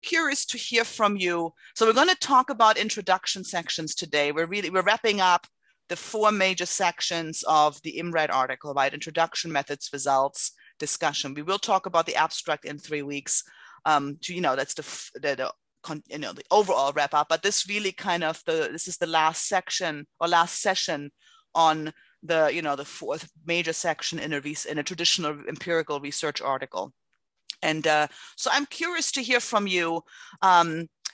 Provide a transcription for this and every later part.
curious to hear from you. So we're going to talk about introduction sections today. We're wrapping up the 4 major sections of the IMRAD article, right? Introduction, methods, results, discussion. We will talk about the abstract in 3 weeks. That's the overall wrap up. But this really this is the last section or last session on the 4th major section in a traditional empirical research article. And so I'm curious to hear from you.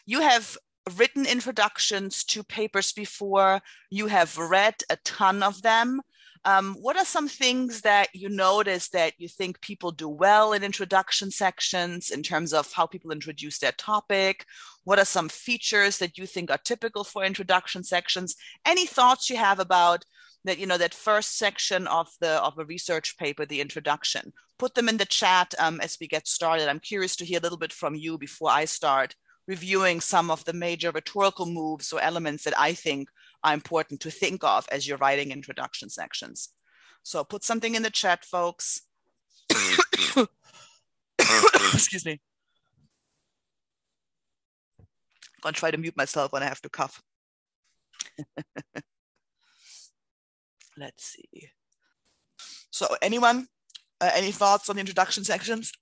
You have written introductions to papers before. You have read a ton of them. What are some things that you notice that you think people do well in introduction sections in terms of how people introduce their topic? What are some features that you think are typical for introduction sections? Any thoughts you have about that, that first section of a research paper, the introduction? Put them in the chat as we get started. I'm curious to hear a little bit from you before I start reviewing some of the major rhetorical moves or elements that I think are important to think of as you're writing introduction sections. So put something in the chat, folks. Excuse me. I'm going to try to mute myself when I have to cough. Let's see. So anyone, any thoughts on the introduction sections?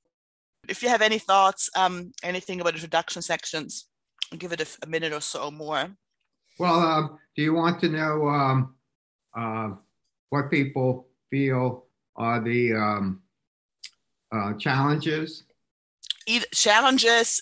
If you have any thoughts, anything about introduction sections, I'll give it a minute or so more. Well, do you want to know what people feel are the challenges? Challenges,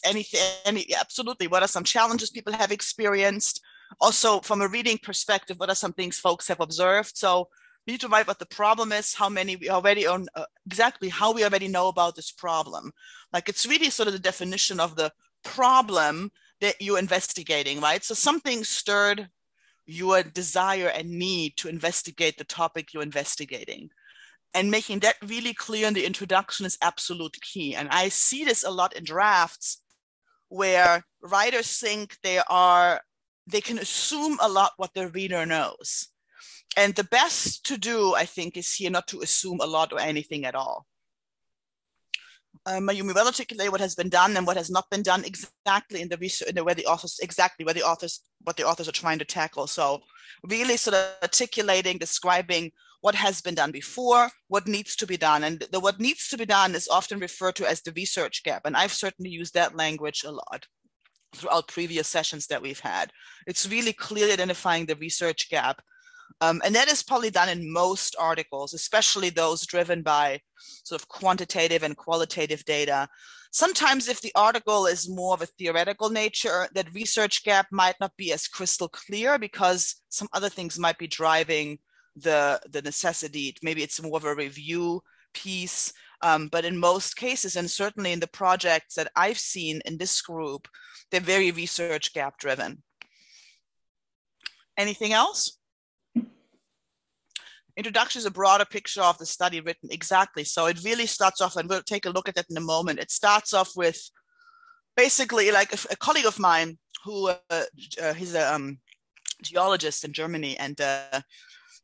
absolutely. What are some challenges people have experienced? Also, from a reading perspective, what are some things folks have observed? So we need to write what the problem is, how many we already own, exactly how we already know about this problem. Like it's really sort of the definition of the problem that you're investigating, right? So something stirred your desire and need to investigate the topic you're investigating. And making that really clear in the introduction is absolute key. And I see this a lot in drafts where writers think they can assume a lot what the reader knows. And the best to do, I think, is here not to assume a lot or anything at all. You may well articulate what has been done and what has not been done exactly in the research, what the authors are trying to tackle. So really sort of articulating, describing what has been done before, what needs to be done. And what needs to be done is often referred to as the research gap. And I've certainly used that language a lot throughout previous sessions that we've had. It's really clearly identifying the research gap. And that is probably done in most articles, especially those driven by sort of quantitative and qualitative data. Sometimes if the article is more of a theoretical nature, that research gap might not be as crystal clear because some other things might be driving the necessity. Maybe it's more of a review piece. But in most cases, and certainly in the projects that I've seen in this group, they're very research gap driven. Anything else? Introduction is a broader picture of the study written. Exactly. So it really starts off, and we'll take a look at that in a moment. It starts off with basically like a colleague of mine who he's a geologist in Germany, and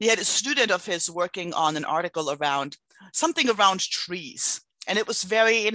he had a student of his working on an article around something around trees. And it was very,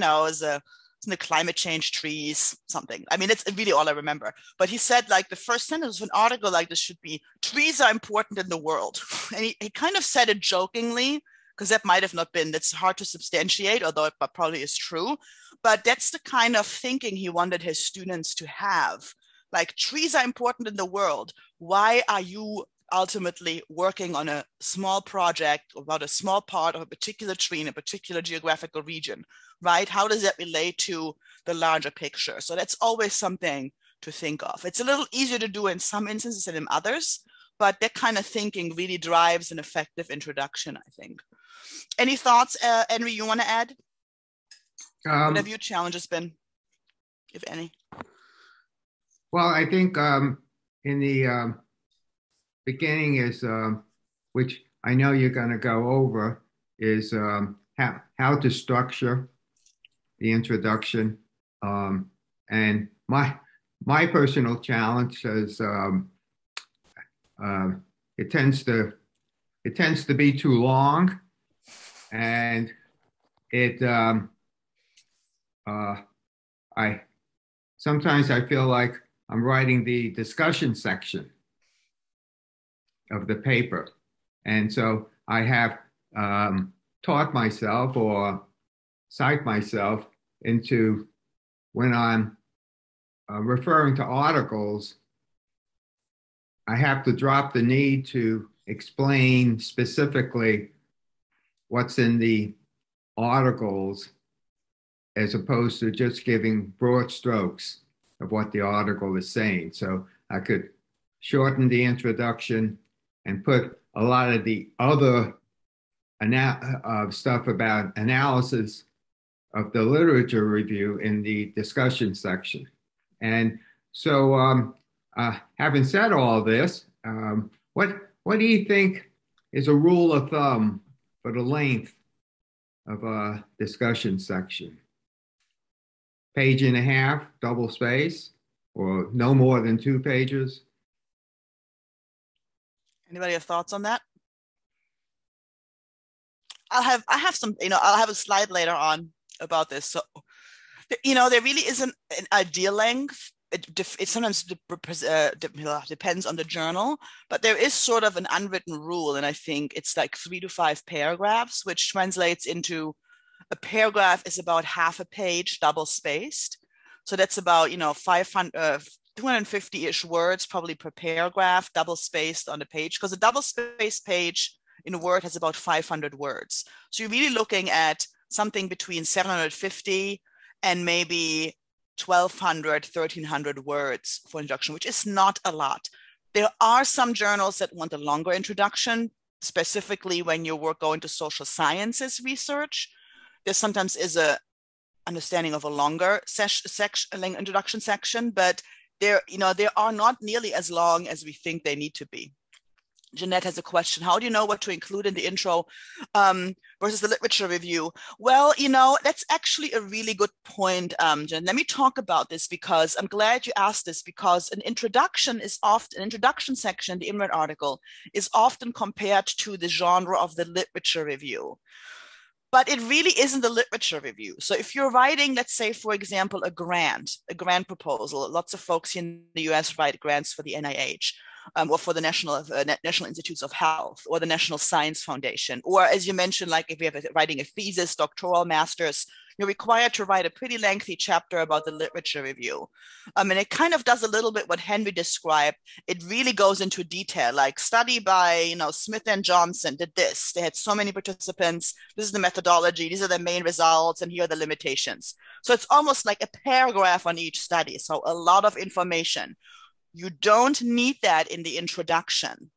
the climate change trees, something. I mean, it's really all I remember. But he said like the first sentence of an article like this should be, trees are important in the world. And he kind of said it jokingly, because that might have not been, that's hard to substantiate, although it probably is true. But that's the kind of thinking he wanted his students to have. Like, trees are important in the world. Why are you ultimately working on a small project about a small part of a particular tree in a particular geographical region, right? How does that relate to the larger picture? So that's always something to think of. It's a little easier to do in some instances than in others, but that kind of thinking really drives an effective introduction, I think. Any thoughts, Henry, you want to add? What have your challenges been, if any? Well, I think in the beginning is, which I know you're going to go over, is how to structure the introduction. And my personal challenge is it tends to be too long, and sometimes I feel like I'm writing the discussion section of the paper. And so I have taught myself or psyched myself into when I'm referring to articles, I have to drop the need to explain specifically what's in the articles as opposed to just giving broad strokes of what the article is saying. So I could shorten the introduction and put a lot of the other stuff about analysis of the literature review in the discussion section. And so, having said all this, what do you think is a rule of thumb for the length of a discussion section? Page and a half, double space, or no more than 2 pages? Anybody have thoughts on that? I have some, I'll have a slide later on about this. So, there really isn't an ideal length. It sometimes depends on the journal, but there is sort of an unwritten rule, and I think it's like 3 to 5 paragraphs, which translates into a paragraph is about half a page, double spaced. So that's about 250-ish words probably per paragraph, double spaced on the page, because a double spaced page in a Word has about 500 words. So you're really looking at something between 750 and maybe 1,200, 1,300 words for introduction, which is not a lot. There are some journals that want a longer introduction, specifically when you go into social sciences research. There sometimes is a understanding of a longer introduction section, but they are not nearly as long as we think they need to be. Jeanette has a question. How do you know what to include in the intro versus the literature review? Well, that's actually a really good point, Jen. Let me talk about this because I'm glad you asked this, because an introduction section, the IMRAD article, is often compared to the genre of the literature review. But it really isn't a literature review. So if you're writing, let's say, for example, a grant proposal, lots of folks in the US write grants for the NIH. Or for the National Institutes of Health or the National Science Foundation. Or as you mentioned, like if you're writing a thesis, doctoral, master's, you're required to write a pretty lengthy chapter about the literature review. And it kind of does a little bit what Henry described. It really goes into detail, like study by, Smith and Johnson did this. They had so many participants. This is the methodology. These are the main results. And here are the limitations. So it's almost like a paragraph on each study. So a lot of information. You don't need that in the introduction.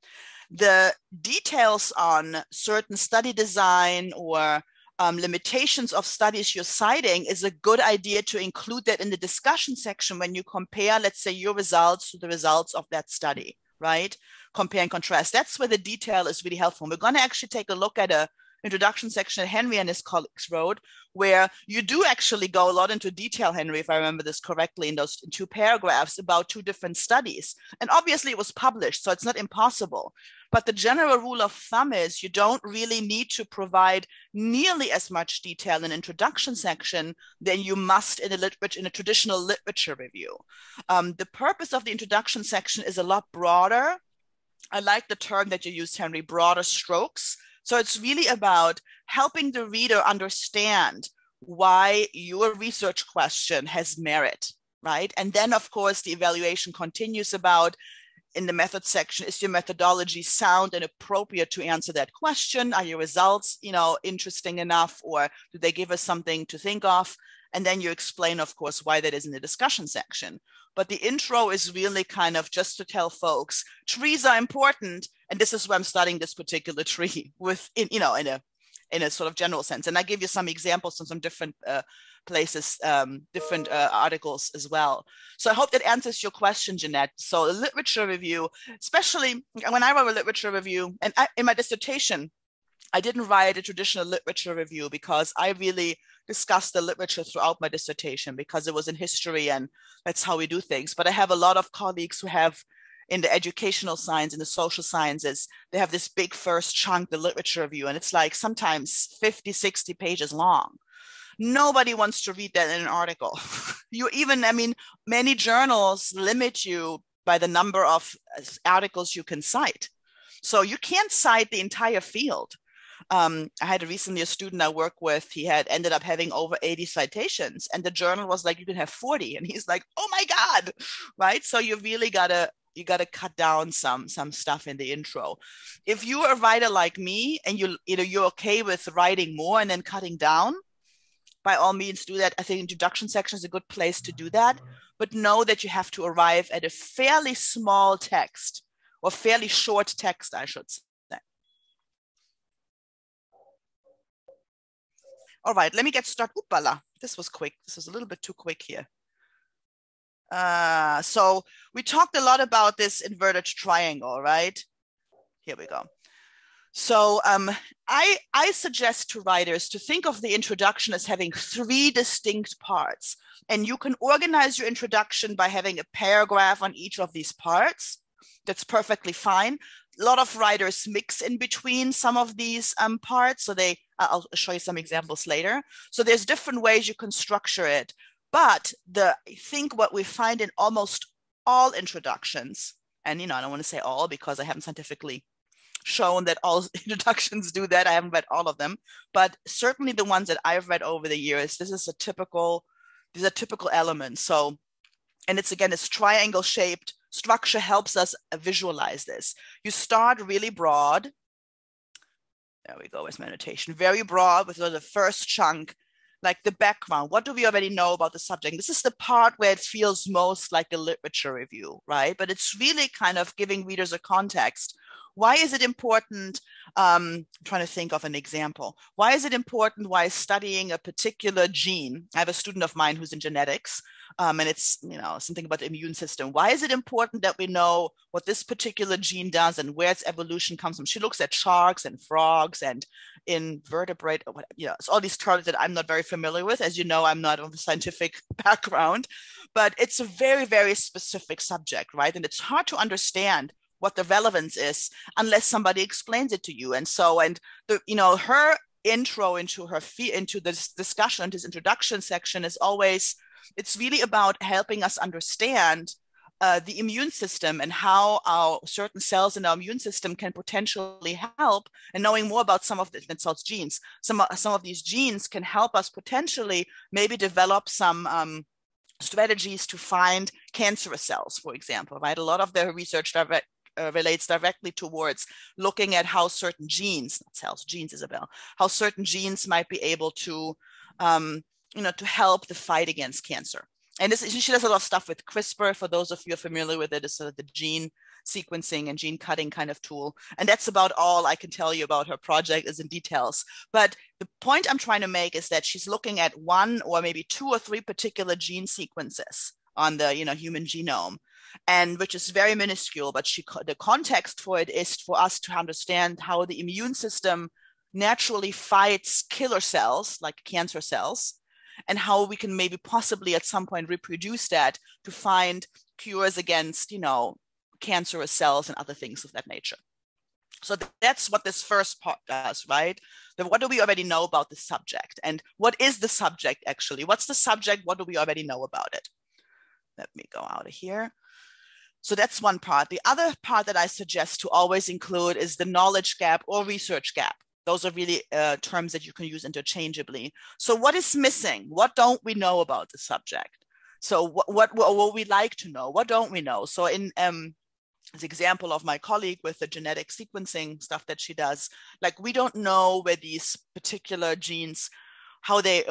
The details on certain study design or limitations of studies you're citing is a good idea to include that in the discussion section when you compare, let's say, your results to the results of that study, right? Compare and contrast. That's where the detail is really helpful. We're going to actually take a look at a introduction section that Henry and his colleagues wrote, where you do actually go a lot into detail, Henry, if I remember this correctly, in those 2 paragraphs about 2 different studies. And obviously it was published, so it's not impossible. But the general rule of thumb is you don't really need to provide nearly as much detail in an introduction section than you must in a traditional literature review. The purpose of the introduction section is a lot broader. I like the term that you used, Henry, broader strokes. So it's really about helping the reader understand why your research question has merit, right? And then, of course, the evaluation continues about, in the method section, is your methodology sound and appropriate to answer that question? Are your results, interesting enough, or do they give us something to think of? And then you explain, of course, why that is in the discussion section. But the intro is really kind of just to tell folks, trees are important, and this is why I'm studying this particular tree in a sort of general sense. And I give you some examples from some different places, different articles as well. So I hope that answers your question, Jeanette. So a literature review, especially when I wrote a literature review, and in my dissertation, I didn't write a traditional literature review because I really discussed the literature throughout my dissertation because it was in history and that's how we do things. But I have a lot of colleagues who have, in the educational science, in the social sciences, they have this big first chunk, the literature review, and it's like sometimes 50, 60 pages long. Nobody wants to read that in an article. Many journals limit you by the number of articles you can cite. So you can't cite the entire field. I had recently a student I work with, he had ended up having over 80 citations, and the journal was like, you can have 40. And he's like, oh my God, right? So you really gotta cut down some stuff in the intro. If you're a writer like me and you're okay with writing more and then cutting down, by all means do that. I think introduction section is a good place to do that, but know that you have to arrive at a fairly small text, or fairly short text, I should say. All right, let me get started. Oopala, this was quick. This was a little bit too quick here. So we talked a lot about this inverted triangle, right? Here we go. So I suggest to writers to think of the introduction as having 3 distinct parts. And you can organize your introduction by having a paragraph on each of these parts. That's perfectly fine. A lot of writers mix in between some of these parts. So I'll show you some examples later. So there's different ways you can structure it. But I think what we find in almost all introductions, and I don't want to say all because I haven't scientifically shown that all introductions do that. I haven't read all of them, but certainly the ones that I've read over the years, these are typical elements. So, and it's triangle shaped. Structure helps us visualize this. You start really broad. There we go with meditation. Very broad with the first chunk, like the background. What do we already know about the subject? This is the part where it feels most like a literature review, right? But it's really kind of giving readers a context. Why is it important? I'm trying to think of an example. Why is it important? Why studying a particular gene? I have a student of mine who's in genetics, and it's something about the immune system. Why is it important that we know what this particular gene does and where its evolution comes from? She looks at sharks and frogs and invertebrate, it's all these terms that I'm not very familiar with. As you know, I'm not of a scientific background, but it's a very, very specific subject, right? And it's hard to understand what the relevance is unless somebody explains it to you. And so, her intro into this discussion, this introduction section is always, it's really about helping us understand the immune system and how our certain cells in our immune system can potentially help, and knowing more about some of the cells' genes. Some of these genes can help us potentially maybe develop some strategies to find cancerous cells, for example, right? A lot of the research relates directly towards looking at how certain genes, not cells, genes, Isabel, how certain genes might be able to, to help the fight against cancer. And she does a lot of stuff with CRISPR. For those of you who are familiar with it, it's sort of the gene sequencing and gene cutting kind of tool. And that's about all I can tell you about her project is in details. But the point I'm trying to make is that she's looking at 1 or maybe 2 or 3 particular gene sequences on the human genome, and which is very minuscule, but the context for it is for us to understand how the immune system naturally fights killer cells like cancer cells, and how we can maybe possibly at some point reproduce that to find cures against, cancerous cells and other things of that nature. So that's what this first part does, right? Then what do we already know about the subject? And what is the subject actually? What's the subject? What do we already know about it? Let me go out of here. So that's one part. The other part that I suggest to always include is the knowledge gap or research gap. Those are really terms that you can use interchangeably. So what is missing? What don't we know about the subject? So what we like to know? What don't we know? So in this example of my colleague with the genetic sequencing stuff that she does, like we don't know where these particular genes, how the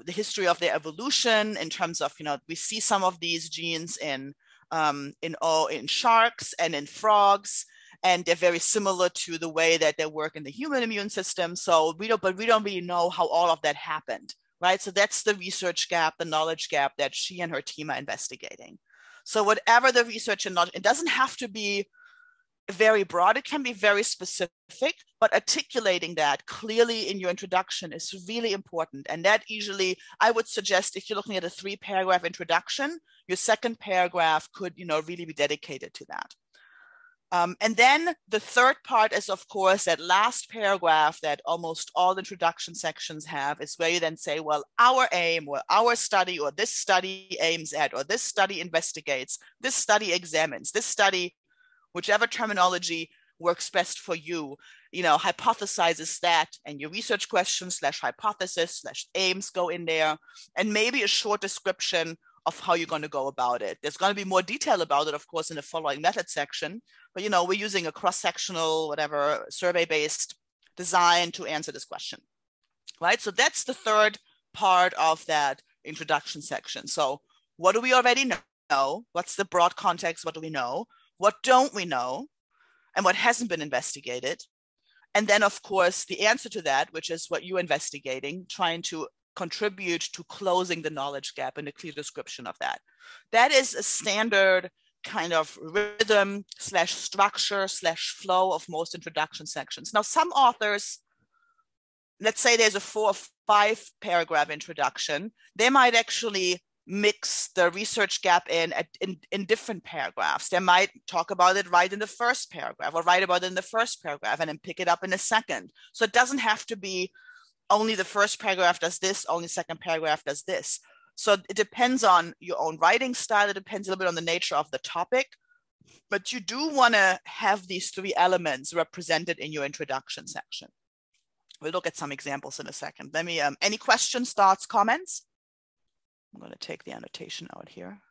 history of their evolution in terms of, we see some of these genes in sharks and in frogs, and they're very similar to the way that they work in the human immune system. So we don't really know how all of that happened, right? So that's the research gap, the knowledge gap that she and her team are investigating. So whatever the research and knowledge, it doesn't have to be very broad, it can be very specific, but articulating that clearly in your introduction is really important. And that usually, I would suggest if you're looking at a 3-paragraph introduction, your second paragraph could, really be dedicated to that. And then the third part is, of course, that last paragraph that almost all introduction sections have, is where you then say, well, our aim or our study or this study aims at, or this study investigates, this study examines, this study, whichever terminology works best for you, hypothesizes that, and your research questions / hypothesis / aims go in there, and maybe a short description of how you're going to go about it. There's going to be more detail about it, of course, in the following method section, but we're using a cross-sectional, whatever, survey-based design to answer this question, right? So that's the third part of that introduction section. So what do we already know? What's the broad context? What do we know? What don't we know? And what hasn't been investigated? And then, of course, the answer to that, which is what you're investigating, trying to contribute to closing the knowledge gap and a clear description of that. That is a standard kind of rhythm / structure / flow of most introduction sections. Now, some authors, let's say there's a 4 or 5 paragraph introduction, they might actually mix the research gap in different paragraphs. They might talk about it right in the first paragraph, or write about it in the first paragraph and then pick it up in the second. So it doesn't have to be only the first paragraph does this, only second paragraph does this. So it depends on your own writing style. It depends a little bit on the nature of the topic, but you do want to have these 3 elements represented in your introduction section. We'll look at some examples in a second. Let me, any questions, thoughts, comments? I'm going to take the annotation out here.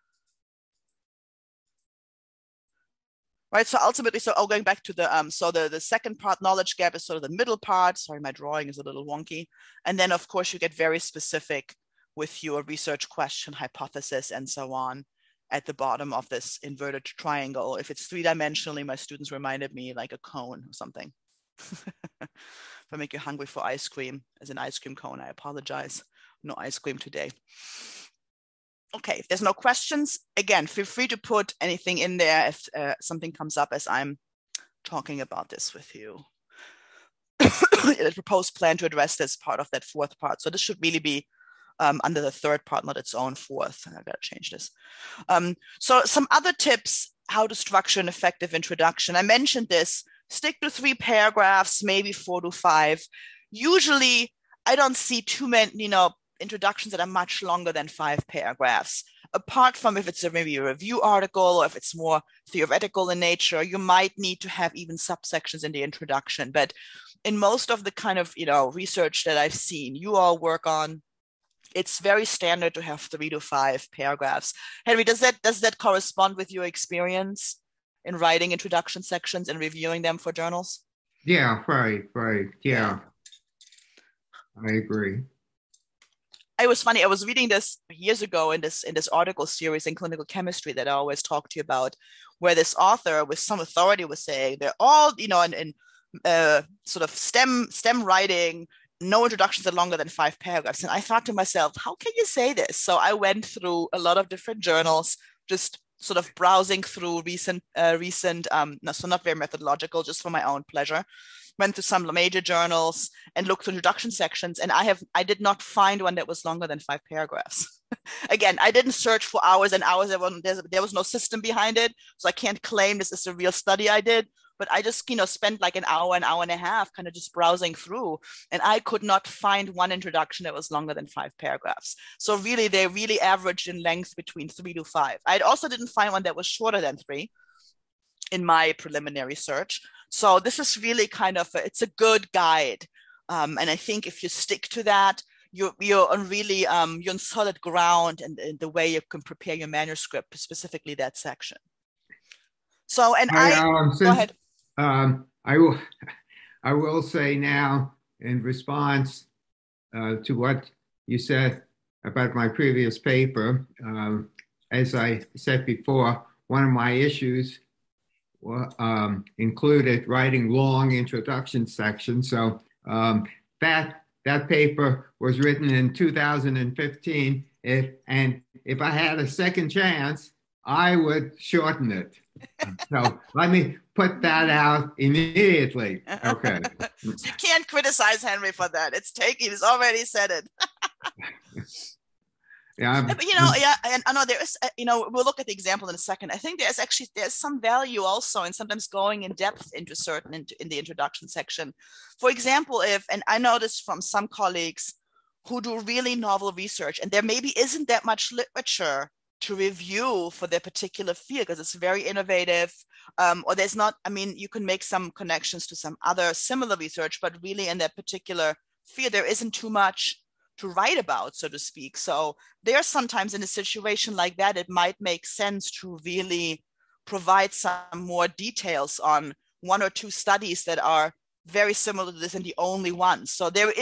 Right, so ultimately, going back to the, the second part, knowledge gap, is sort of the middle part. Sorry, my drawing is a little wonky. And then, of course, you get very specific with your research question, hypothesis, and so on at the bottom of this inverted triangle. If it's 3-dimensionally, my students reminded me like a cone or something. If I make you hungry for ice cream as an ice cream cone, I apologize. No ice cream today. Okay, if there's no questions, again, feel free to put anything in there if something comes up as I'm talking about this with you. The proposed plan to address this part of that 4th part. So this should really be under the 3rd part, not its own 4th. I gotta change this. So some other tips, how to structure an effective introduction. I mentioned this, stick to 3 paragraphs, maybe 4 to 5. Usually I don't see too many, introductions that are much longer than 5 paragraphs. Apart from if it's maybe a review article, or if it's more theoretical in nature, you might need to have even subsections in the introduction. But in most of the kind of, research that I've seen you all work on, it's very standard to have 3 to 5 paragraphs. Henry, does that correspond with your experience in writing introduction sections and reviewing them for journals? Yeah, right. Yeah, I agree. It was funny. I was reading this years ago in this article series in clinical chemistry that I always talk to you about, where this author with some authority was saying they're all, in sort of STEM writing, no introductions are longer than 5 paragraphs. And I thought to myself, how can you say this? So I went through a lot of different journals, just sort of browsing through recent, so not very methodological, just for my own pleasure. Went to some major journals and looked through introduction sections, and I did not find one that was longer than 5 paragraphs. Again, I didn't search for hours and hours. There was no system behind it, so I can't claim this is a real study I did. But I just, spent like an hour and a half kind of just browsing through, and I could not find one introduction that was longer than 5 paragraphs. So really, they really averaged in length between 3 to 5. I also didn't find one that was shorter than 3 in my preliminary search. So this is really kind of, it's a good guide. And I think if you stick to that, you're on really, you're on solid ground in the way you can prepare your manuscript, specifically that section. So, and go ahead. I will say now, in response to what you said about my previous paper, as I said before, one of my issues included writing long introduction sections. So that paper was written in 2015. If I had a second chance, I would shorten it. So let me put that out immediately. Okay. So you can't criticize Henry for that. He's already said it. Yeah, But, yeah, and I know there is, we'll look at the example in a second. I think there's some value also in sometimes going in depth into certain in the introduction section. For example, and I noticed from some colleagues who do really novel research, and there maybe isn't that much literature to review for their particular field because it's very innovative, or there's not, I mean, you can make some connections to some other similar research, but really in that particular field, there isn't too much to write about, so to speak. So there's sometimes in a situation like that, it might make sense to really provide some more details on one or two studies that are very similar to this and the only ones. So there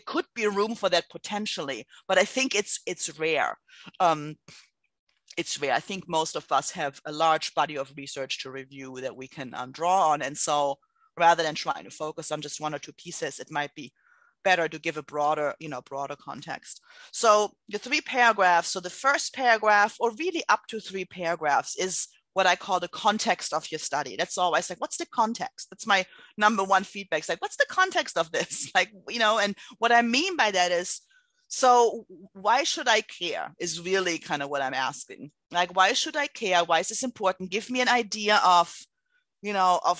could be room for that potentially, but I think it's rare. It's rare. I think most of us have a large body of research to review that we can draw on. And so rather than trying to focus on just one or two pieces, it might be better to give a broader context. So the 3 paragraphs, so the first paragraph, or really up to 3 paragraphs, is what I call the context of your study. That's always like, what's the context? That's my number one feedback. It's like, what's the context of this? Like, and what I mean by that is, so why should I care is really kind of what I'm asking. Like, why should I care? Why is this important? Give me an idea of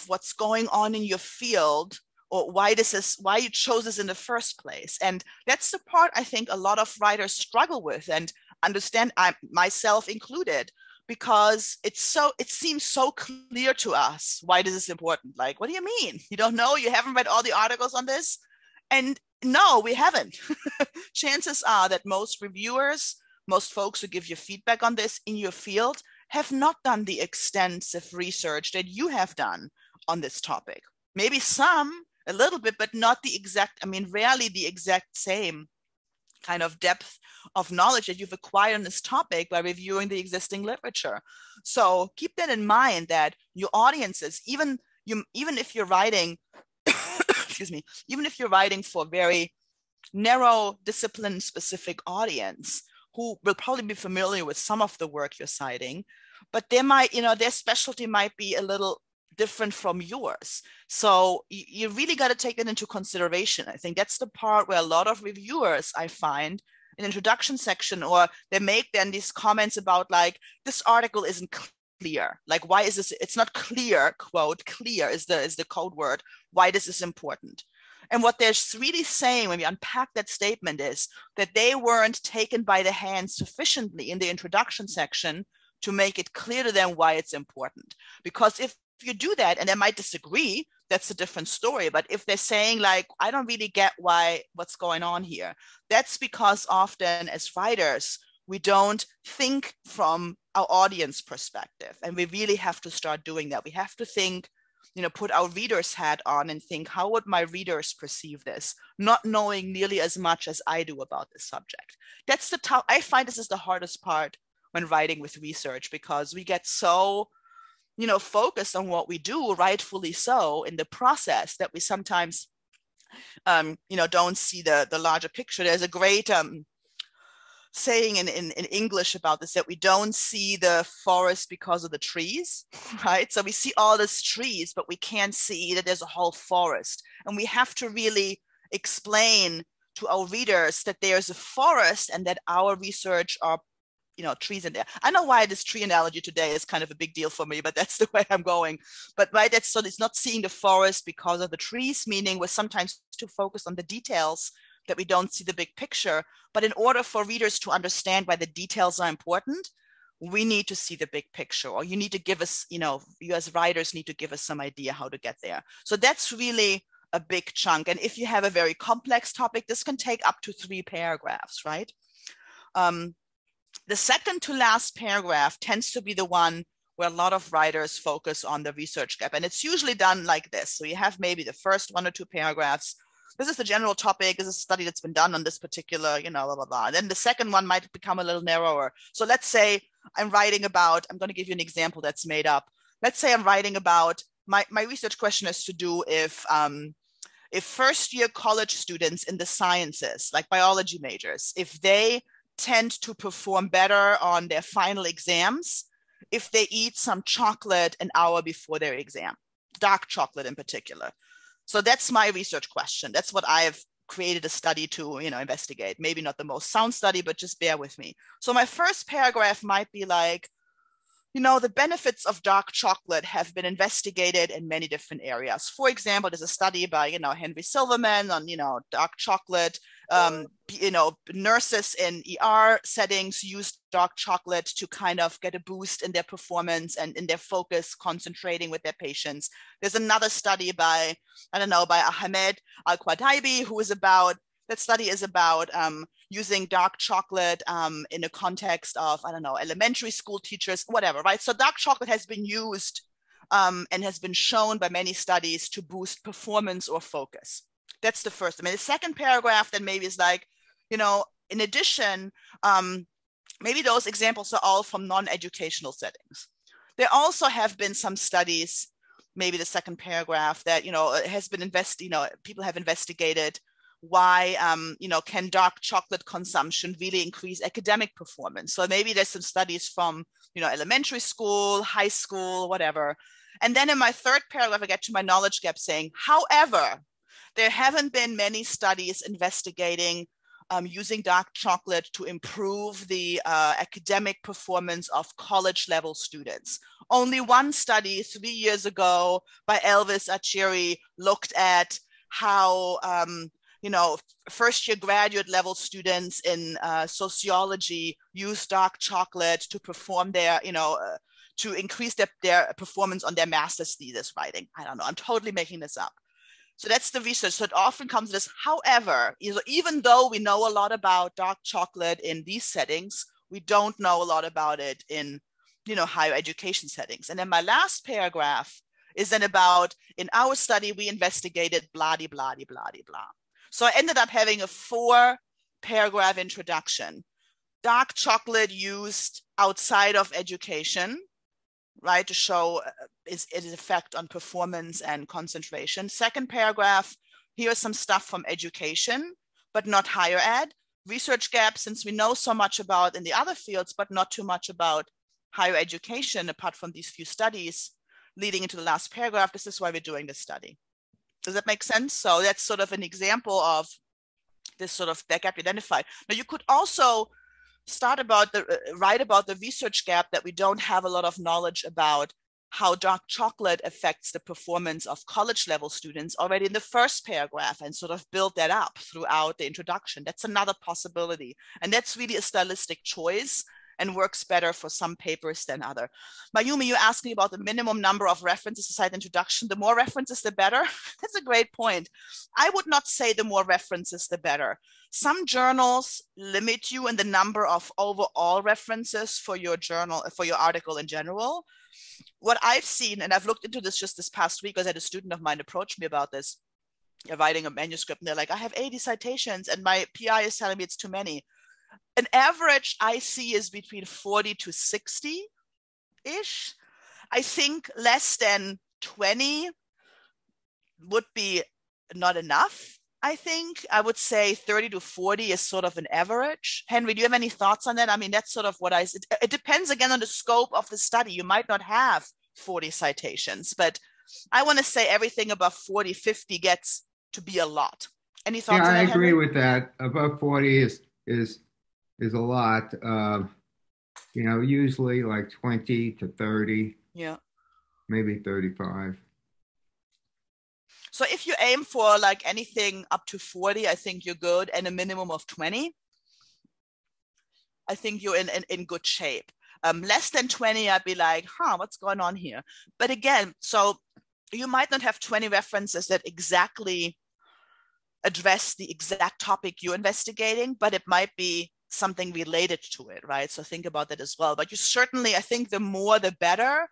what's going on in your field, or why you chose this in the first place. And that's the part I think a lot of writers struggle with, and understand, myself included, because it seems so clear to us. Why this is important? Like, what do you mean? You don't know? You haven't read all the articles on this? And no, we haven't. Chances are that most reviewers, most folks who give you feedback on this in your field, have not done the extensive research that you have done on this topic. Maybe some, a little bit, but not the exact, rarely the exact same kind of depth of knowledge that you've acquired on this topic by reviewing the existing literature. So keep that in mind, that your audiences, even if you're writing, excuse me, even if you're writing for a very narrow discipline specific audience who will probably be familiar with some of the work you're citing, but they might, their specialty might be a little different from yours. So you really got to take that into consideration. I think that's the part where a lot of reviewers, I find, in the introduction section, or they make then these comments about like, this article isn't clear. Like, why is this? It's not clear, quote, clear is the code word. Why this is important. And what they're really saying when we unpack that statement is that they weren't taken by the hand sufficiently in the introduction section to make it clear to them why it's important. Because if you do that, and they might disagree, that's a different story. But if they're saying like, I don't really get what's going on here, that's because often as writers, we don't think from our audience perspective. And we really have to start doing that. We have to think, put our reader's hat on and think, how would my readers perceive this? Not knowing nearly as much as I do about this subject. That's I find this is the hardest part when writing with research, because we get so focused on what we do, rightfully so, in the process, that we sometimes, don't see the larger picture. There's a great saying in English about this, that we don't see the forest because of the trees, right? So we see all these trees, but we can't see that there's a whole forest. And we have to really explain to our readers that there's a forest and that our research are trees in there. I know why this tree analogy today is kind of a big deal for me, but that's the way I'm going. But right, so it's not seeing the forest because of the trees, meaning we're sometimes too focused on the details that we don't see the big picture. But in order for readers to understand why the details are important, we need to see the big picture, or you need to give us, you as writers need to give us some idea how to get there. So that's really a big chunk. And if you have a very complex topic, this can take up to 3 paragraphs, right? The second to last paragraph tends to be the one where a lot of writers focus on the research gap. And it's usually done like this. So you have maybe the first 1 or 2 paragraphs. This is the general topic. This is a study that's been done on this particular, blah, blah, blah. And then the second one might become a little narrower. So let's say I'm going to give you an example that's made up. Let's say I'm writing about, my research question has to do if first-year college students in the sciences, like biology majors, if they tend to perform better on their final exams if they eat some chocolate an hour before their exam, dark chocolate in particular. So that's my research question. That's what I've created a study to, investigate. Maybe not the most sound study, but just bear with me. So my first paragraph might be like, the benefits of dark chocolate have been investigated in many different areas. For example, there's a study by, Henry Silverman on, dark chocolate. Nurses in ER settings use dark chocolate to kind of get a boost in their performance and in their focus, concentrating with their patients. There's another study by Ahmed Al-Qadaibi, that study is about using dark chocolate in a context of, elementary school teachers, whatever, right? So dark chocolate has been used and has been shown by many studies to boost performance or focus. That's the first. The second paragraph then maybe is like, in addition, maybe those examples are all from non-educational settings. There also have been some studies, maybe the second paragraph, that, has been people have investigated why, can dark chocolate consumption really increase academic performance? So maybe there's some studies from, elementary school, high school, whatever. And then in my third paragraph, I get to my knowledge gap saying, however, there haven't been many studies investigating using dark chocolate to improve the academic performance of college level students. Only one study 3 years ago by Elvis Achiri looked at how first year graduate level students in sociology use dark chocolate to perform their, to increase their performance on their master's thesis writing. I don't know, I'm totally making this up. So that's the research. So it often comes to this. However, even though we know a lot about dark chocolate in these settings, we don't know a lot about it in, higher education settings. And then my last paragraph is then about, in our study, we investigated blah, blah, blah, blah, blah. So I ended up having a 4-paragraph introduction. Dark chocolate used outside of education, right, to show its effect on performance and concentration. Second paragraph, here's some stuff from education, but not higher ed. Research gaps, since we know so much about in the other fields, but not too much about higher education, apart from these few studies. Leading into the last paragraph, this is why we're doing this study. Does that make sense? So that's sort of an example of this sort of that gap identified. Now you could also write about the research gap that we don't have a lot of knowledge about how dark chocolate affects the performance of college level students already in the first paragraph and sort of build that up throughout the introduction. That's another possibility. And that's really a stylistic choice and works better for some papers than other. Mayumi, you asked me about the minimum number of references to cite introduction. The more references, the better. That's a great point. I would not say the more references, the better. Some journals limit you in the number of overall references for your journal, for your article in general. What I've seen, and I've looked into this just this past week, because I had a student of mine approach me about this, writing a manuscript, and they're like, I have 80 citations, and my PI is telling me it's too many. An average I see is between 40 to 60-ish. I think less than 20 would be not enough. I think I would say 30 to 40 is sort of an average. Henry, do you have any thoughts on that? I mean, that's sort of what it depends again on the scope of the study. You might not have 40 citations, but I want to say everything above 40, 50 gets to be a lot. Any thoughts on that, I agree Henry? with that. Above 40 is a lot. Usually like 20 to 30. Yeah. Maybe 35. So if you aim for like anything up to 40, I think you're good, and a minimum of 20, I think you're in good shape. Less than 20, I'd be like, what's going on here? But again, so you might not have 20 references that exactly address the exact topic you're investigating, but it might be something related to it, right? So think about that as well. But you certainly, I think the more the better.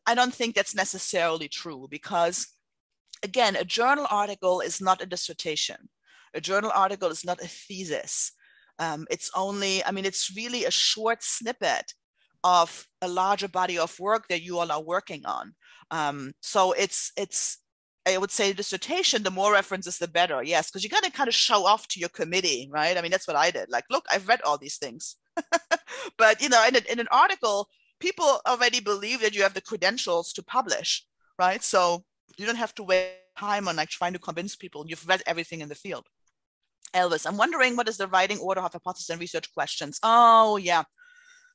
I don't think that's necessarily true, because again, a journal article is not a dissertation. A journal article is not a thesis. It's really a short snippet of a larger body of work that you all are working on. So it's I would say dissertation, the more references, the better. Yes, because you got to kind of show off to your committee, right? I mean, that's what I did. Like, look, I've read all these things. But, in an article, people already believe that you have the credentials to publish, right? So you don't have to waste time on like trying to convince people you've read everything in the field. Elvis, I'm wondering what is the writing order of hypothesis and research questions? Oh, yeah.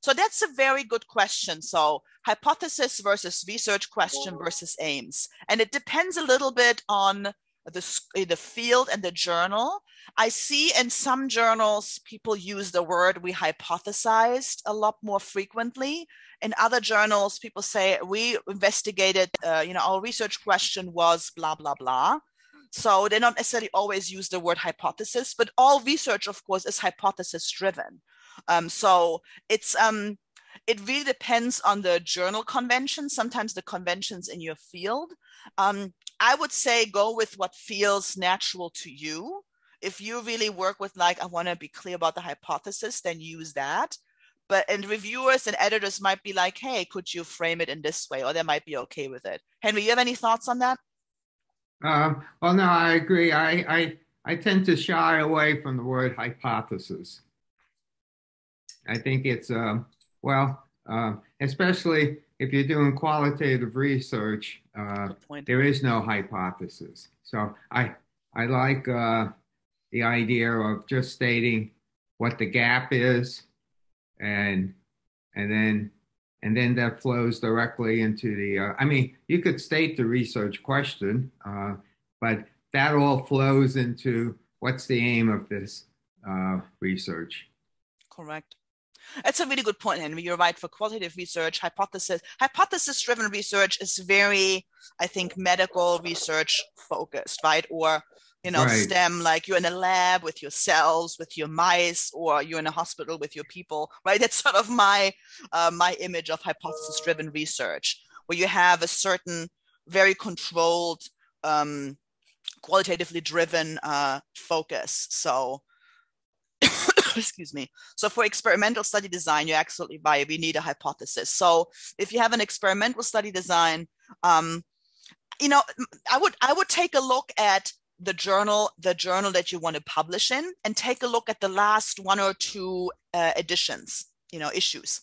So that's a very good question. So hypothesis versus research question versus aims. And it depends a little bit on the field and the journal. I see in some journals, people use the word "we hypothesized" a lot more frequently. In other journals, people say we investigated, our research question was blah, blah, blah. So they don't necessarily always use the word hypothesis, but all research, of course, is hypothesis driven. So it really depends on the journal convention, sometimes the conventions in your field. I would say go with what feels natural to you. If you really work with I want to be clear about the hypothesis, then use that. And reviewers and editors might be like, hey, could you frame it in this way? Or they might be okay with it. Henry, you have any thoughts on that? Well, no, I agree. I tend to shy away from the word hypothesis. I think it's, especially if you're doing qualitative research, there is no hypothesis. So I like the idea of just stating what the gap is, and then that flows directly into the. You could state the research question, but that all flows into what's the aim of this research. Correct. That's a really good point, Henry. You're right. For qualitative research, hypothesis-driven research is very, I think, medical research focused, right? Or, right. STEM, like you're in a lab with your cells, with your mice, or you're in a hospital with your people, right? That's sort of my image of hypothesis-driven research, where you have a certain very controlled, qualitatively driven focus. So excuse me. So for experimental study design, you're absolutely right. We need a hypothesis. So if you have an experimental study design, I would take a look at the journal that you want to publish in, and take a look at the last one or two editions, issues.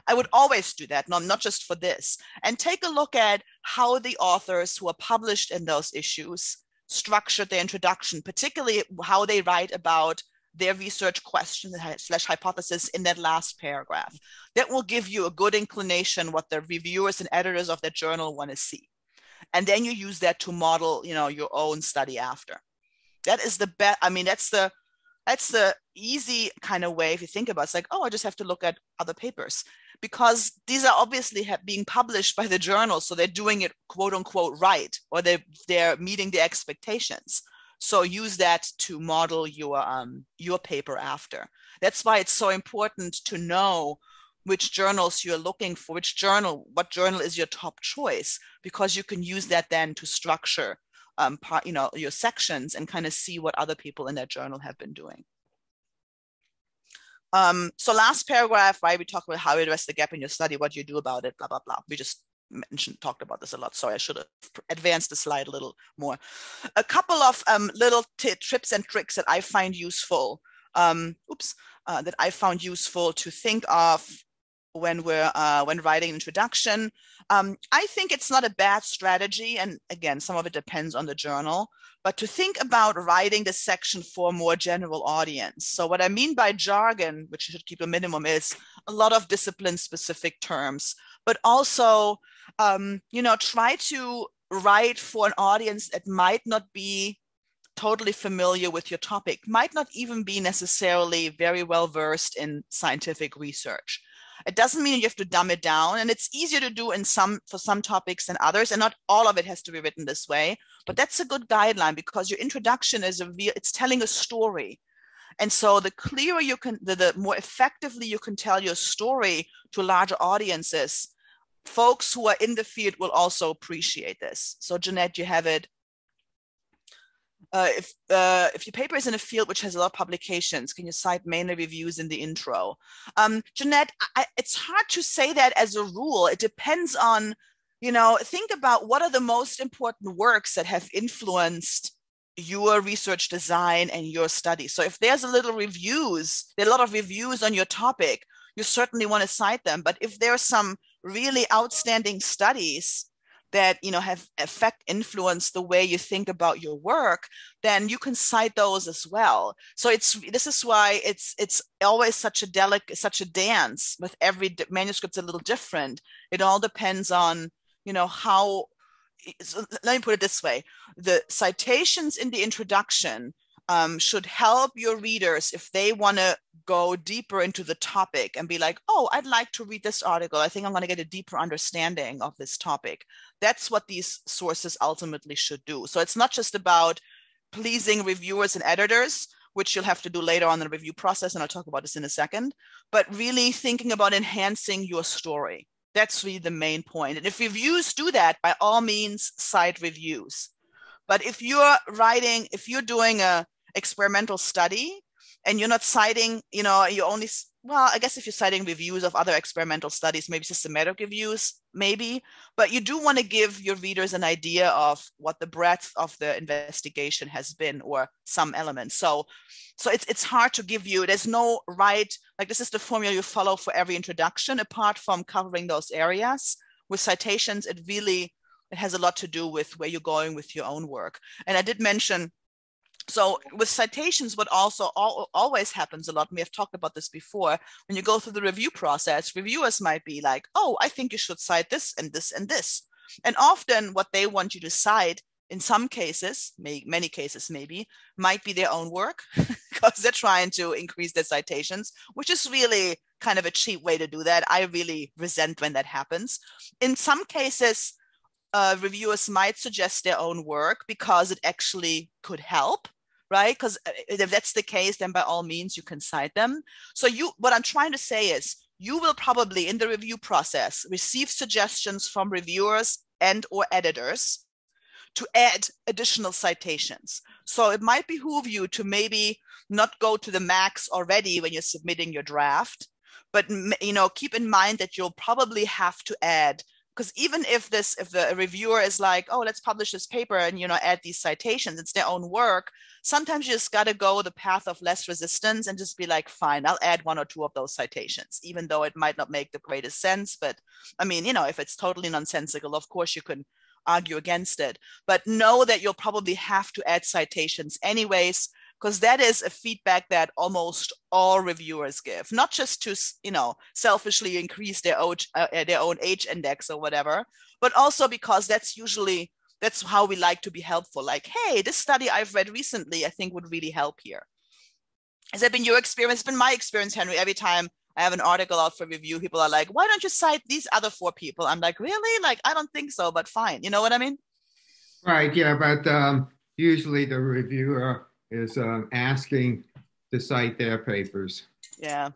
I would always do that, not just for this. And take a look at how the authors who are published in those issues structured their introduction, particularly how they write about their research question / hypothesis in that last paragraph. That will give you a good inclination what the reviewers and editors of that journal want to see. And then you use that to model, your own study after. That is the best. That's the easy kind of way. If you think about it, it's like, oh, I just have to look at other papers, because these are obviously being published by the journal. So they're doing it quote unquote right, or they're meeting the expectations. So use that to model your paper after. That's why it's so important to know which journals you're looking for, what journal is your top choice, because you can use that then to structure your sections and kind of see what other people in that journal have been doing. So last paragraph, right, we talked about how you address the gap in your study, what you do about it, blah, blah, blah. We just talked about this a lot. Sorry, I should have advanced the slide a little more. A couple of little tips and tricks that I find useful, that I found useful to think of when writing an introduction. I think it's not a bad strategy, and again, some of it depends on the journal, but to think about writing the section for a more general audience. So what I mean by jargon, which you should keep a minimum, is a lot of discipline-specific terms, but also try to write for an audience that might not be totally familiar with your topic, might not even be necessarily very well versed in scientific research. It doesn't mean you have to dumb it down, and it's easier to do for some topics than others, and not all of it has to be written this way, but that's a good guideline, because your introduction it's telling a story. And so the clearer you can, the more effectively you can tell your story to larger audiences, folks who are in the field will also appreciate this. So Jeanette, you have it. If your paper is in a field which has a lot of publications, can you cite mainly reviews in the intro? Jeanette, it's hard to say that as a rule. It depends on, think about what are the most important works that have influenced your research design and your study. So if there's there are a lot of reviews on your topic, you certainly want to cite them. But if there are some really outstanding studies that, you know, have influence the way you think about your work, then you can cite those as well. So this is why it's always such a dance with every manuscript's a little different. It all depends on, you know, how. So let me put it this way: the citations in the introduction should help your readers if they want to go deeper into the topic and be like, oh, I'd like to read this article. I think I'm going to get a deeper understanding of this topic. That's what these sources ultimately should do. So it's not just about pleasing reviewers and editors, which you'll have to do later on in the review process, and I'll talk about this in a second, but really thinking about enhancing your story. That's really the main point. And if reviews do that, by all means, cite reviews. But if you're doing a experimental study and you're not citing, you know, well, I guess if you're citing reviews of other experimental studies, maybe systematic reviews, maybe, but you do want to give your readers an idea of what the breadth of the investigation has been, or some elements. So it's hard to give you, there's no right, like this is the formula you follow for every introduction, apart from covering those areas. With citations, it has a lot to do with where you're going with your own work. And I did mention, so with citations, what also always happens a lot, and we have talked about this before, when you go through the review process, reviewers might be like, oh, I think you should cite this and this and this. And often what they want you to cite, in some cases, many cases maybe, might be their own work, because they're trying to increase their citations, which is really kind of a cheap way to do that. I really resent when that happens. In some cases, reviewers might suggest their own work because it actually could help, right? Because if that's the case, then by all means you can cite them. So what I'm trying to say is, you will probably in the review process receive suggestions from reviewers and or editors to add additional citations. So it might behoove you to maybe not go to the max already when you're submitting your draft, but, you know, keep in mind that you'll probably have to add, because even if the reviewer is like, oh, let's publish this paper and, you know, add these citations, it's their own work. Sometimes you just got to go the path of less resistance and just be like, fine, I'll add one or two of those citations, even though it might not make the greatest sense. But I mean, you know, if it's totally nonsensical, of course you can argue against it, but know that you'll probably have to add citations anyways, because that is a feedback that almost all reviewers give, not just to, you know, selfishly increase their own H index or whatever, but also because that's how we like to be helpful. Like, hey, this study I've read recently, I think would really help here. Has that been your experience? It's been my experience, Henry. Every time I have an article out for review, people are like, why don't you cite these other 4 people? I'm like, really? Like, I don't think so, but fine. You know what I mean? Right, yeah, but usually the reviewer is asking to cite their papers. Yeah.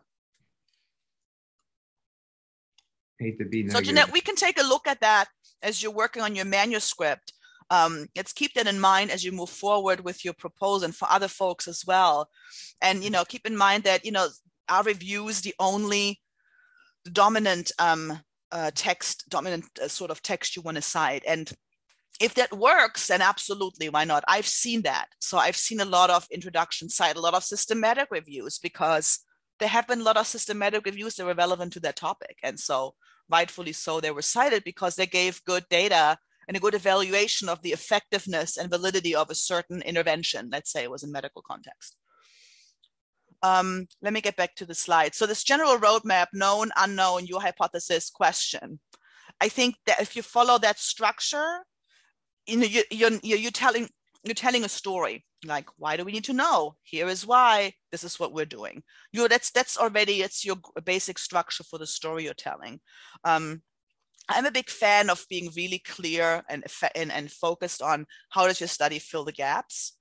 Hate to be So negative. Jeanette, we can take a look at that as you're working on your manuscript. Let's keep that in mind as you move forward with your proposal, and for other folks as well. And, you know, keep in mind that, you know, our reviews, the only dominant sort of text you want to cite. And if that works, then absolutely, why not? I've seen that. So I've seen a lot of introduction cite, a lot of systematic reviews, because there have been a lot of systematic reviews that were relevant to that topic. And so rightfully so, they were cited because they gave good data and a good evaluation of the effectiveness and validity of a certain intervention. Let's say it was in medical context. Let me get back to the slide. So this general roadmap, known, unknown, your hypothesis, question. I think that if you follow that structure, you know, you're telling a story. Like, why do we need to know? Here is why. This is what we're doing. You know, it's your basic structure for the story you're telling. I'm a big fan of being really clear and focused on how does your study fill the gaps.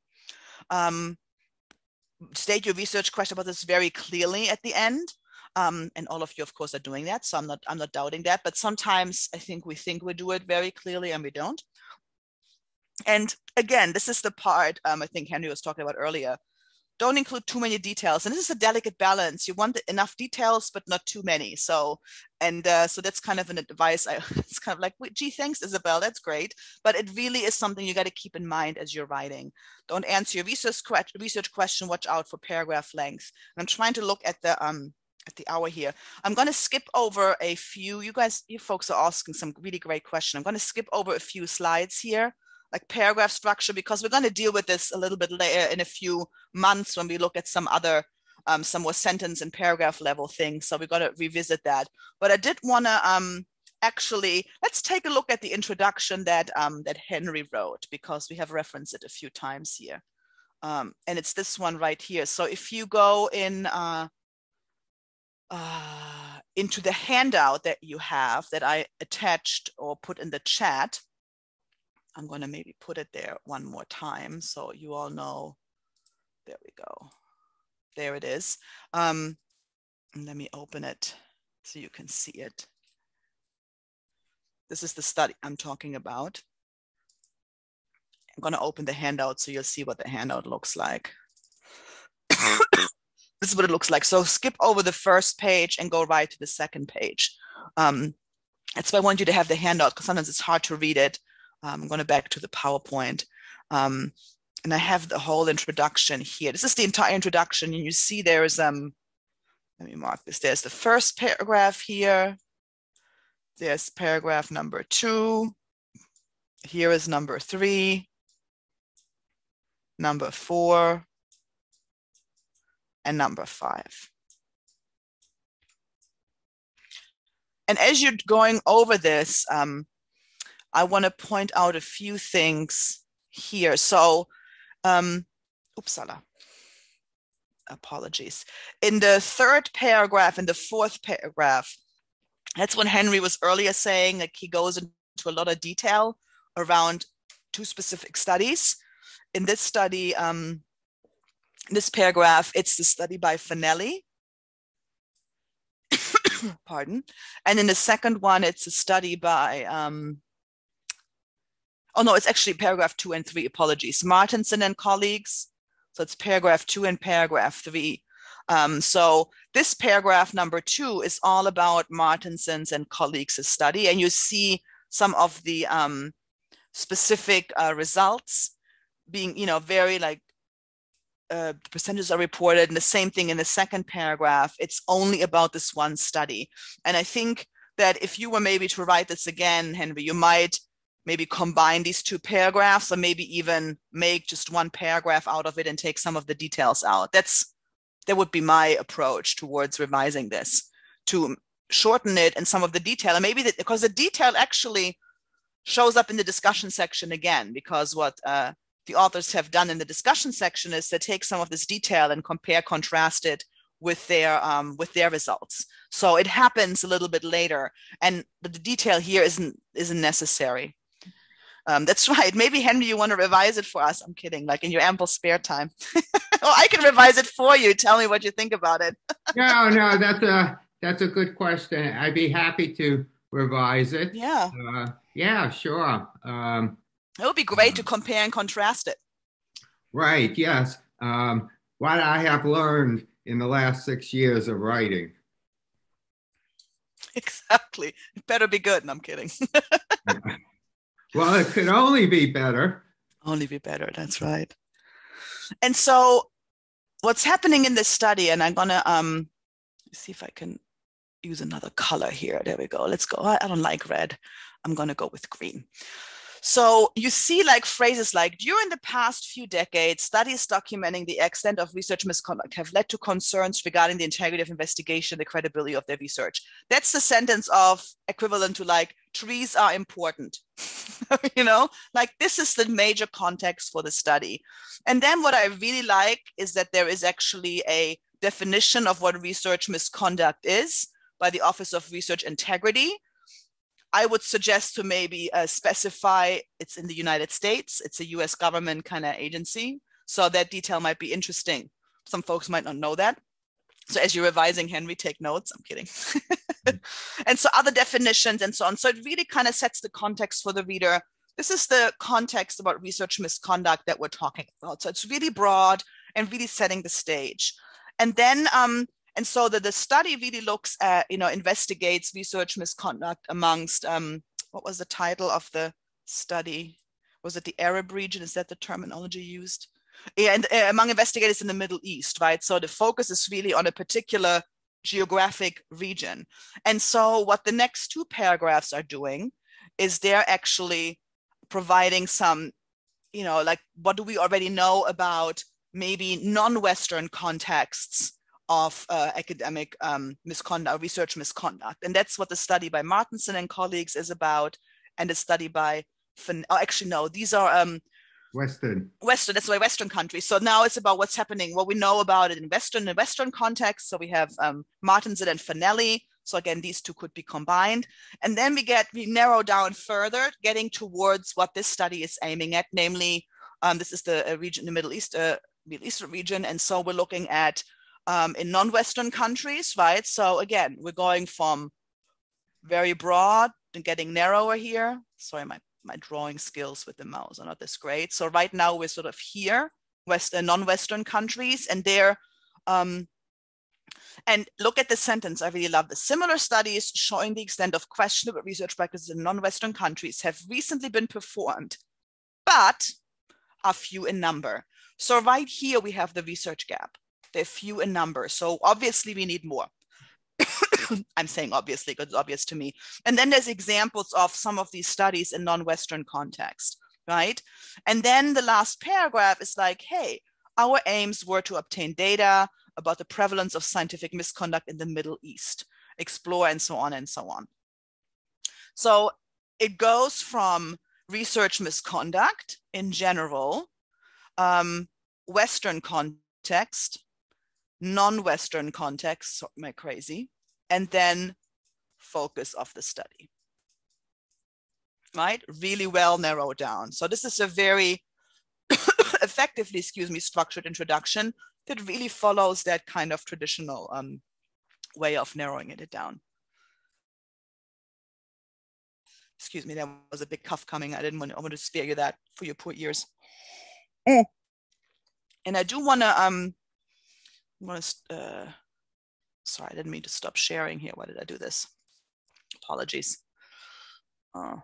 State your research question about this very clearly at the end. And all of you, of course, are doing that. So I'm not doubting that. But sometimes I think we do it very clearly and we don't. And again, this is the part I think Henry was talking about earlier. Don't include too many details. And this is a delicate balance. You want enough details, but not too many. So that's kind of an advice. It's kind of like, gee, thanks, Isabel. That's great. But it really is something you got to keep in mind as you're writing. Don't answer your research question. Watch out for paragraph length. And I'm trying to look at the at the hour here. I'm going to skip over a few. You folks are asking some really great questions. I'm going to skip over a few slides here, like paragraph structure, because we're going to deal with this a little bit later in a few months when we look at some other, some more sentence and paragraph level things. So we're going to revisit that. But I did want to actually, let's take a look at the introduction that that Henry wrote, because we have referenced it a few times here. And it's this one right here. So if you go in into the handout that you have that I attached or put in the chat, I'm going to maybe put it there one more time so you all know. There we go. There it is. And let me open it so you can see it. This is the study I'm talking about. I'm going to open the handout so you'll see what the handout looks like. This is what it looks like. So skip over the first page and go right to the second page. That's why I want you to have the handout, because sometimes it's hard to read it. I'm going back to the PowerPoint. And I have the whole introduction here. This is the entire introduction. And you see there's, let me mark this. There's the first paragraph here. There's paragraph number 2. Here is number 3, number 4, and number 5. And as you're going over this, I want to point out a few things here. So, apologies. In the third paragraph, in the fourth paragraph, that's when Henry was earlier saying, like, he goes into a lot of detail around 2 specific studies. In this study, this paragraph, it's the study by Finelli. Pardon. And in the second one, it's a study by, oh no, it's actually paragraph 2 and 3, apologies. Martinson and colleagues. So it's paragraph 2 and paragraph 3. So this paragraph number 2 is all about Martinson's and colleagues' study. And you see some of the specific results being, very like, the percentages are reported, and the same thing in the second paragraph. It's only about this one study. And I think that if you were maybe to write this again, Henry, you might maybe combine these 2 paragraphs, or maybe even make just one paragraph out of it and take some of the details out. That would be my approach towards revising this, to shorten it and some of the detail. And maybe because the detail actually shows up in the discussion section again, because what the authors have done in the discussion section is to take some of this detail and contrast it with their results. So it happens a little bit later, and the detail here isn't necessary. That's right. Maybe, Henry, you want to revise it for us. I'm kidding, like in your ample spare time. Well, I can revise it for you. Tell me what you think about it. No, that's a good question. I'd be happy to revise it. Yeah. Yeah, sure. It would be great to compare and contrast it. Right, yes. What I have learned in the last 6 years of writing. Exactly. It better be good. And I'm kidding. Well, it could only be better. Only be better. That's right. And so what's happening in this study, and I'm going to see if I can use another color here. There we go. Let's go. I don't like red. I'm going to go with green. So you see like phrases like, during the past few decades, studies documenting the extent of research misconduct have led to concerns regarding the integrity of investigation, the credibility of their research. That's the sentence of equivalent to like, trees are important, like this is the major context for the study. And then what I really like is that there is actually a definition of what research misconduct is by the Office of Research Integrity. I would suggest to maybe specify it's in the United States. It's a US government kind of agency. So that detail might be interesting. Some folks might not know that. So as you're revising, Henry, take notes. I'm kidding. And so other definitions and so on. So it really kind of sets the context for the reader. This is the context about research misconduct that we're talking about. So it's really broad and really setting the stage. And then and so the study really looks at, investigates research misconduct amongst, what was the title of the study? Was it the Arab region? Is that the terminology used? Yeah, and among investigators in the Middle East, right? So the focus is really on a particular geographic region. And so what the next two paragraphs are doing is they're actually providing some, like what do we already know about maybe non-Western contexts of academic misconduct, research misconduct. And that's what the study by Martenson and colleagues is about. And the study by, these are Western, that's why Western countries. So now it's about what's happening, what we know about it in Western context. So we have Martenson and Fanelli. So again, these two could be combined. And then we narrow down further, getting towards what this study is aiming at, namely, this is the region, the Middle Eastern region. And so we're looking at in non-Western countries, right? So again, we're going from very broad and getting narrower here. Sorry, my drawing skills with the mouse are not this great. So right now we're sort of here, non-Western countries, and they're, and look at the sentence. I really love this. Similar studies showing the extent of questionable research practices in non-Western countries have recently been performed, but are few in number. So right here we have the research gap. They're few in number. So obviously we need more. I'm saying obviously because it's obvious to me. And then there's examples of some of these studies in non-Western context, right? And then the last paragraph is like, hey, our aims were to obtain data about the prevalence of scientific misconduct in the Middle East, explore and so on and so on. So it goes from research misconduct in general, Western context, non-Western context, am I crazy? And then focus of the study, right? Really well narrowed down. So this is a very effectively, structured introduction that really follows that kind of traditional way of narrowing it down. Excuse me, there was a big cough coming. I want to spare you that for your poor ears. And I do want to, sorry, I didn't mean to stop sharing here. Why did I do this? Apologies. There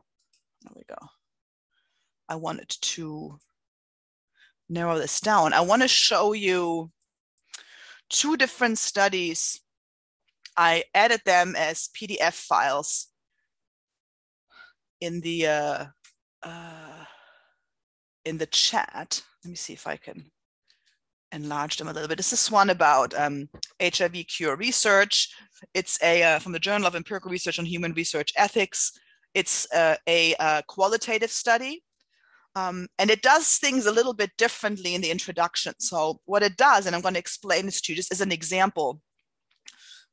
we go. I wanted to narrow this down. I want to show you two different studies. I added them as PDF files in the chat. Let me see if I can enlarge them a little bit. This is one about HIV cure research. It's from the Journal of Empirical Research on Human Research Ethics. It's a qualitative study. And it does things a little bit differently in the introduction. So what it does, and I'm going to explain this to you just as an example.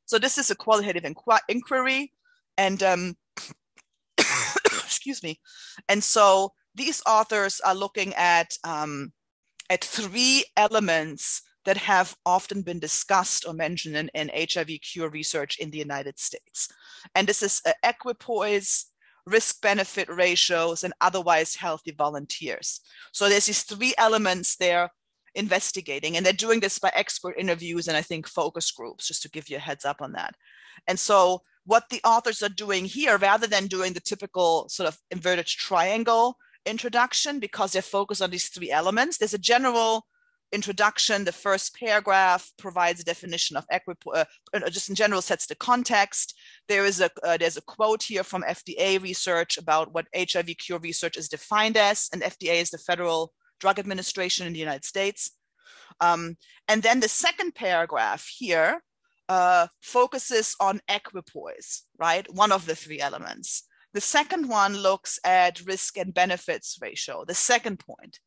So this is a qualitative inquiry, and excuse me. And so these authors are looking at three elements that have often been discussed or mentioned in HIV cure research in the United States. And this is equipoise, risk-benefit ratios, and otherwise healthy volunteers. So there's these three elements they're investigating, and they're doing this by expert interviews and I think focus groups, just to give you a heads up on that. And so what the authors are doing here, rather than doing the typical sort of inverted triangle introduction, because they're focused on these three elements, there's a general introduction. The first paragraph provides a definition of equipoise, just in general sets the context. There's a quote here from FDA research about what HIV cure research is defined as, and FDA is the Federal Drug Administration in the United States. And then the second paragraph here focuses on equipoise, right? One of the three elements. The second one looks at risk and benefits ratio, the second point.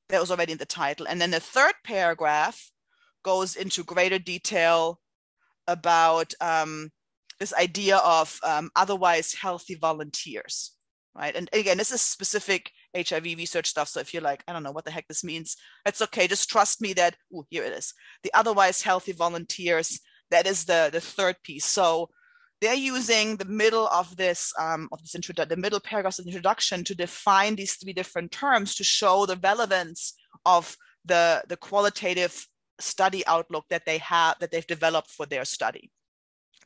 That was already in the title. And then the third paragraph goes into greater detail about this idea of otherwise healthy volunteers, right? And again, this is specific HIV research stuff. So if you're like, I don't know what the heck this means, it's okay. Just trust me that, here it is. The otherwise healthy volunteers, that is the third piece. So they're using the middle of this, the middle paragraphs of the introduction to define these three different terms to show the relevance of the qualitative study outlook that they've developed for their study.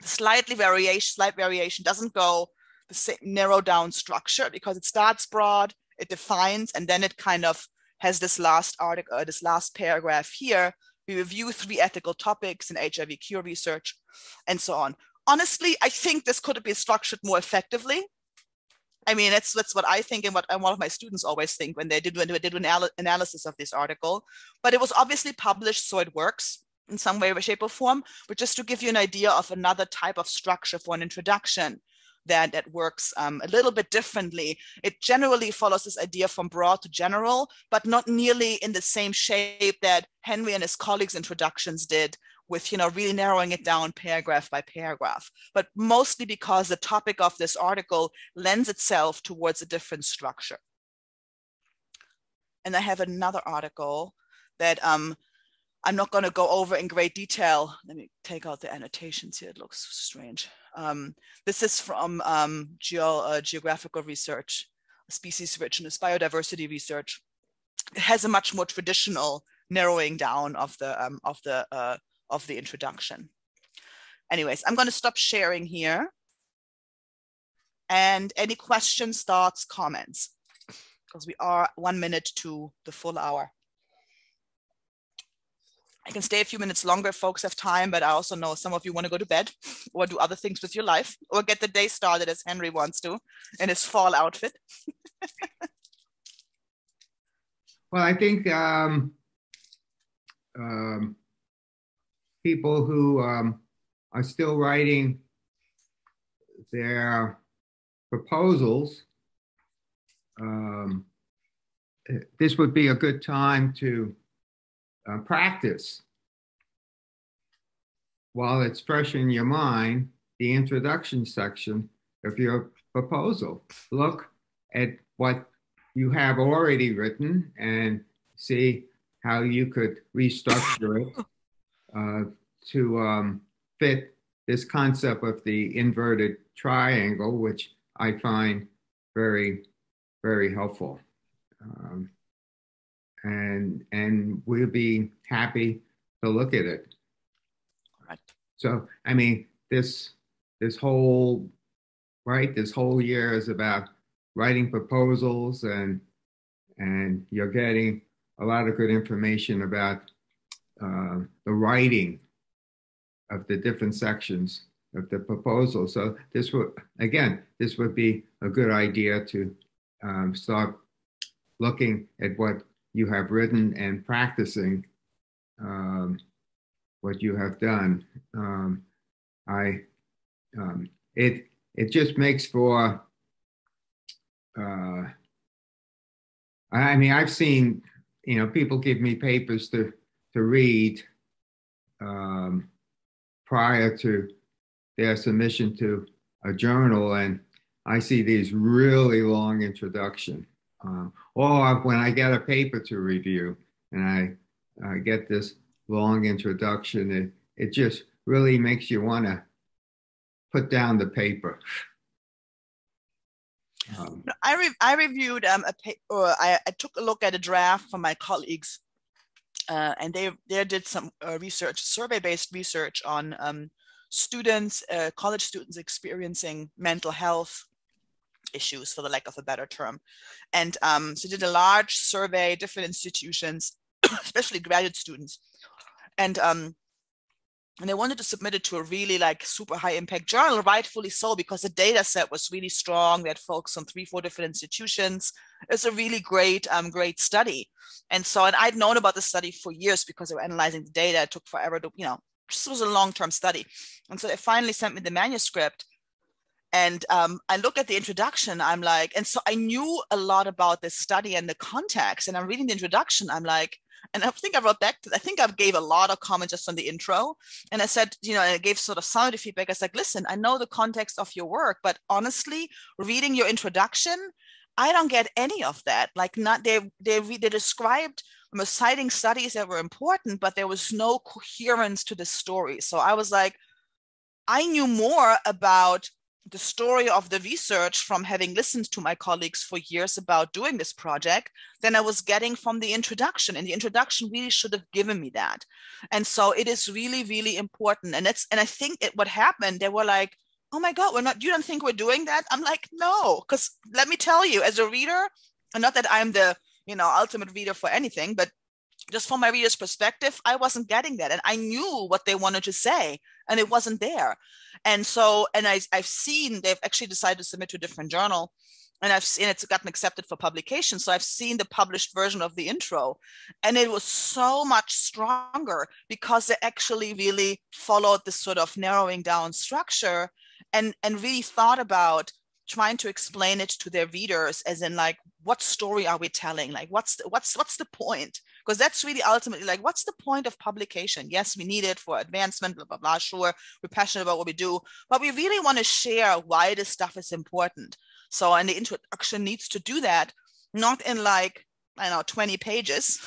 The slight variation doesn't go the same narrow down structure, because it starts broad, it defines, and then it kind of has this last paragraph here We review 3 ethical topics in HIV cure research, and so on. Honestly, I think this could have been structured more effectively. I mean, that's what I think, and what one of my students always think when they did analysis of this article. But it was obviously published, so it works in some way, shape, or form. But just to give you an idea of another type of structure for an introduction that works a little bit differently. It generally follows this idea from broad to general, but not nearly in the same shape that Henry and his colleagues' introductions did, with really narrowing it down paragraph by paragraph, but mostly because the topic of this article lends itself towards a different structure. And I have another article that I'm not going to go over in great detail. Let me take out the annotations here. It looks strange. This is from geographical research, species richness, biodiversity research. It has a much more traditional narrowing down of the introduction. Anyways, I'm going to stop sharing here. And any questions, thoughts, comments? Because we are 1 minute to the full hour. I can stay a few minutes longer if folks have time, but I also know some of you want to go to bed or do other things with your life or get the day started as Henry wants to in his fall outfit. Well, I think people who are still writing their proposals, this would be a good time to practice while it's fresh in your mind, the introduction section of your proposal. Look at what you have already written and see how you could restructure it to fit this concept of the inverted triangle, which I find very, very helpful. And we'll be happy to look at it. Right. So, I mean, this whole year is about writing proposals, and you're getting a lot of good information about the writing of the different sections of the proposal. So this would be a good idea to start looking at what you have written and practicing what you have done. It just makes for. I mean, I've seen people give me papers to read prior to their submission to a journal, and I see these really long introduction. Or when I get a paper to review and I get this long introduction, it just really makes you want to put down the paper. I reviewed I took a look at a draft from my colleagues, and they did some research, survey-based research on students, college students experiencing mental health issues, for the lack of a better term. And so did a large survey, different institutions, especially graduate students. And they wanted to submit it to a really super high impact journal, rightfully so, because the data set was really strong. They had folks from 3-4 different institutions. It's a really great study. And I'd known about the study for years because they were analyzing the data. It took forever to, this was a long-term study. And so they finally sent me the manuscript. And I look at the introduction, I'm like, and so I knew a lot about this study and the context, and I'm reading the introduction, I'm like, and I think I wrote back, I think I gave a lot of comments just on the intro. And I said, I gave sort of some of the feedback. I was like, listen, I know the context of your work, but honestly, reading your introduction, I don't get any of that. They described, citing studies that were important, but there was no coherence to the story. So I was like, I knew more about the story of the research from having listened to my colleagues for years about doing this project than I was getting from the introduction. And the introduction really should have given me that. And so it is really, really important. And I think what happened, they were like, oh my God, you don't think we're doing that? I'm like, no, because let me tell you, as a reader, and not that I'm the, ultimate reader for anything, but just from my reader's perspective, I wasn't getting that. And I knew what they wanted to say, and it wasn't there. And so, and I've seen they've actually decided to submit to a different journal, and I've seen it's gotten accepted for publication. So I've seen the published version of the intro, and it was so much stronger because they actually really followed this sort of narrowing down structure and really thought about trying to explain it to their readers, as in like, what story are we telling? Like, what's the point? Because that's really ultimately like, what's the point of publication? Yes, we need it for advancement, blah, blah, blah. Sure, we're passionate about what we do, but we really want to share why this stuff is important. So, and the introduction needs to do that, not in like, I don't know, 20 pages,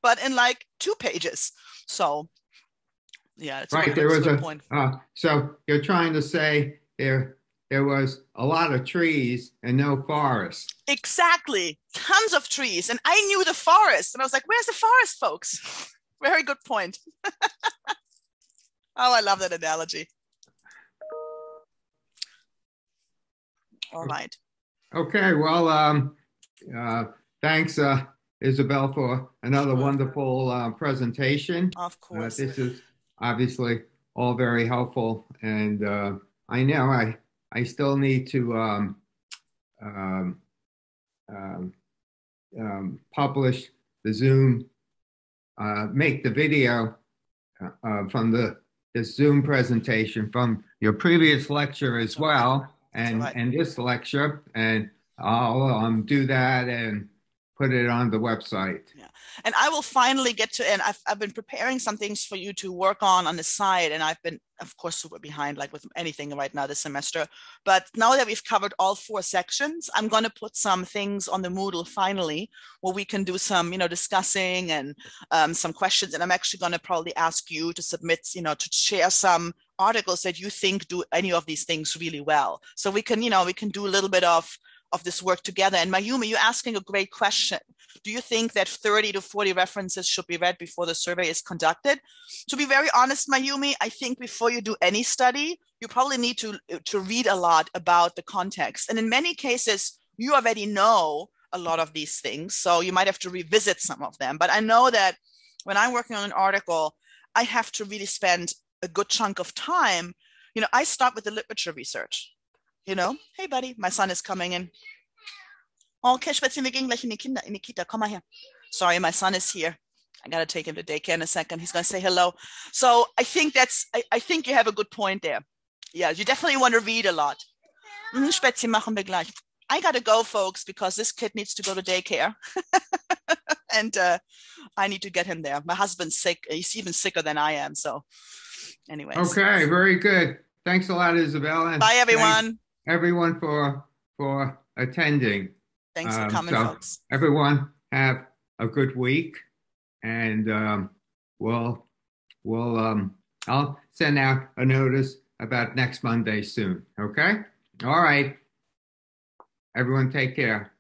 but in like 2 pages. So, yeah, it's right. There was a point. So you're trying to say there was a lot of trees and no forest. Exactly. Tons of trees. And I knew the forest. And I was like, where's the forest, folks? Very good point. Oh, I love that analogy. All right. Okay. Well, thanks, Isabel, for another wonderful presentation. Of course. This is obviously all very helpful. And I know I still need to publish the Zoom, make the video from the Zoom presentation from your previous lecture as well, and this lecture, and I'll do that and put it on the website. Yeah. And I will finally get to, and I've been preparing some things for you to work on the side, and I've been, of course, super behind like with anything right now this semester. But now that we've covered all 4 sections, I'm going to put some things on the Moodle finally, where we can do some, discussing and some questions. And I'm actually going to probably ask you to submit, to share some articles that you think do any of these things really well. So we can, we can do a little bit of this work together. And Mayumi, you're asking a great question. Do you think that 30 to 40 references should be read before the survey is conducted? To be very honest, Mayumi, I think before you do any study, you probably need to read a lot about the context. And in many cases, you already know a lot of these things, so you might have to revisit some of them. But I know that when I'm working on an article, I have to really spend a good chunk of time. I start with the literature research. Hey buddy, my son is coming in. Okay, Spätzchen, wir gehen gleich in die Kita. Komm mal her. Sorry, my son is here. I gotta take him to daycare in a second. He's gonna say hello. So I think I think you have a good point there. Yeah, you definitely want to read a lot. Spätzchen machen wir gleich. I gotta go, folks, because this kid needs to go to daycare. And I need to get him there. My husband's sick. He's even sicker than I am. So anyways. Okay, very good. Thanks a lot, Isabel. And bye, everyone. Everyone for attending. Thanks for coming, folks. Everyone have a good week, and I'll send out a notice about next Monday soon. Okay? All right. Everyone take care.